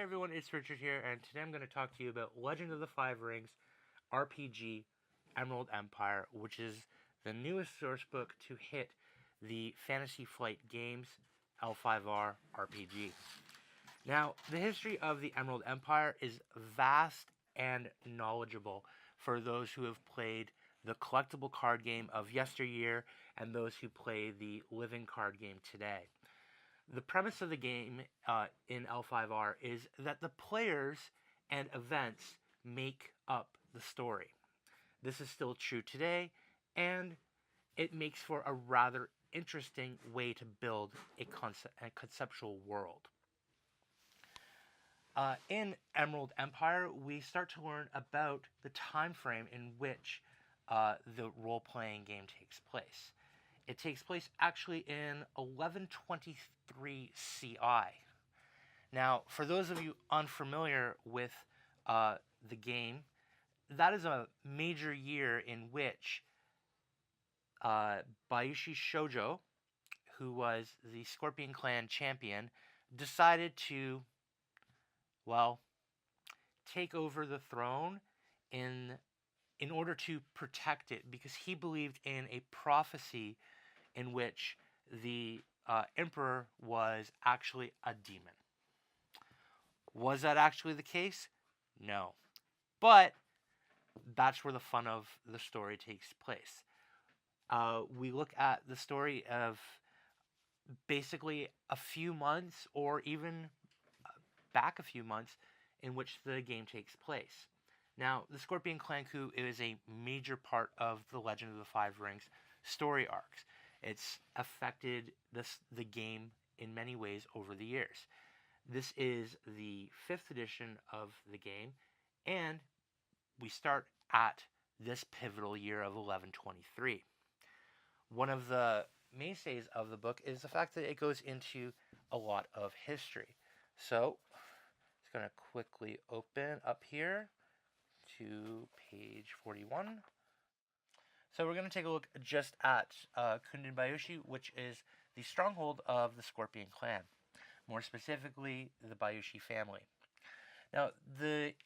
everyone, it's Richard here, and today I'm going to talk to you about Legend of the Five Rings RPG Emerald Empire, which is the newest source book to hit the Fantasy Flight Games L5R RPG. Now, the history of the Emerald Empire is vast and knowledgeable for those who have played the collectible card game of yesteryear and those who play the living card game today. The premise of the game in L5R is that the players and events make up the story. This is still true today, and it makes for a rather interesting way to build a conceptual world. In Emerald Empire, we start to learn about the time frame in which the role-playing game takes place. It takes place actually in 1123 CI. Now, for those of you unfamiliar with the game, that is a major year in which Bayushi Shoujo, who was the Scorpion Clan champion, decided to, well, take over the throne in order to protect it, because he believed in a prophecy in which the emperor was actually a demon. Was that actually the case? No. But that's where the fun of the story takes place. We look at the story of basically a few months, or even back a few months, in which the game takes place. Now, the Scorpion Clan coup is a major part of the Legend of the Five Rings story arcs. It's affected the game in many ways over the years. This is the 5th edition of the game, and we start at this pivotal year of 1123. One of the mainstays of the book is the fact that it goes into a lot of history. So, it's going to quickly open up here to page 41. So we're going to take a look just at Kundin Bayushi, which is the stronghold of the Scorpion Clan, more specifically the Bayushi family. Now,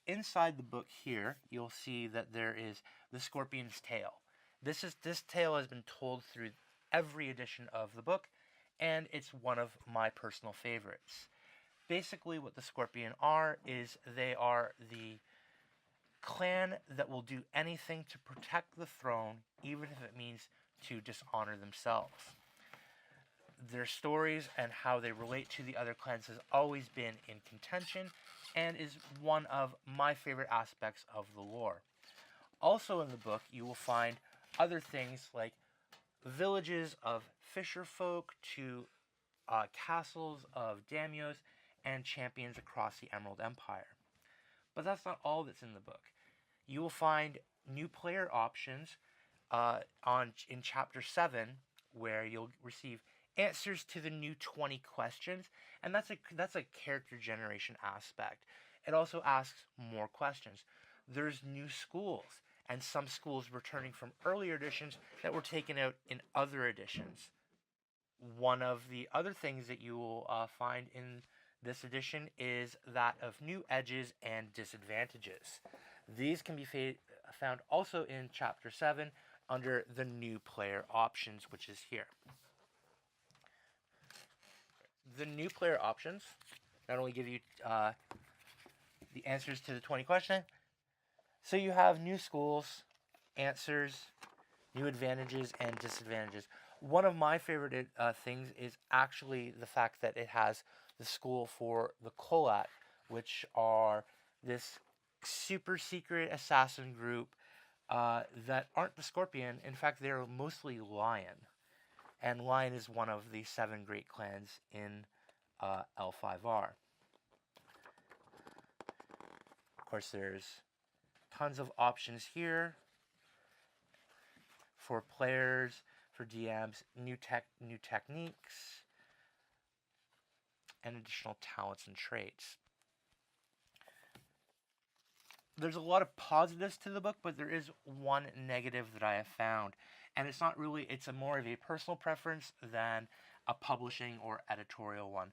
inside the book here, you'll see that there is the Scorpion's tale. This tale has been told through every edition of the book, and it's one of my personal favorites. Basically, what the Scorpion are is they are the clan that will do anything to protect the throne, even if it means to dishonor themselves. Their stories and how they relate to the other clans has always been in contention, and is one of my favorite aspects of the lore. Also in the book, you will find other things like villages of fisherfolk to castles of daimyos and champions across the Emerald Empire. But that's not all that's in the book. You will find new player options in Chapter 7, where you'll receive answers to the new 20 questions, and that's a character generation aspect. It also asks more questions. There's new schools, and some schools returning from earlier editions that were taken out in other editions. One of the other things that you will find in this edition is that of new edges and disadvantages. These can be found also in Chapter 7 under the new player options, which is here. The new player options not only give you the answers to the 20 questions, so you have new schools, answers, new advantages, and disadvantages. One of my favorite things is actually the fact that it has the school for the Kolat, which are this super secret assassin group that aren't the Scorpion. In fact, they're mostly Lion. And Lion is one of the 7 great clans in L5R. Of course, there's tons of options here for players, for DMs, new techniques, and additional talents and traits. There's a lot of positives to the book, but there is one negative that I have found. And it's not really, it's more of a personal preference than a publishing or editorial one.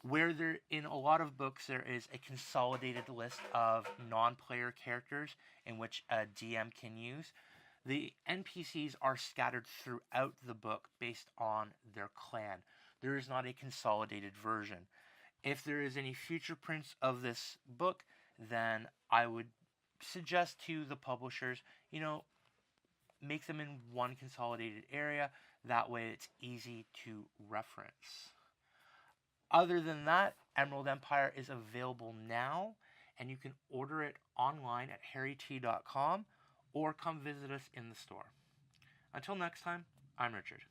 Where there, in a lot of books, there is a consolidated list of non-player characters in which a DM can use. The NPCs are scattered throughout the book based on their clan. There is not a consolidated version. If there is any future prints of this book, then I would suggest to the publishers, make them in one consolidated area. That way it's easy to reference. Other than that, Emerald Empire is available now, and you can order it online at harryt.com or come visit us in the store. Until next time, I'm Richard.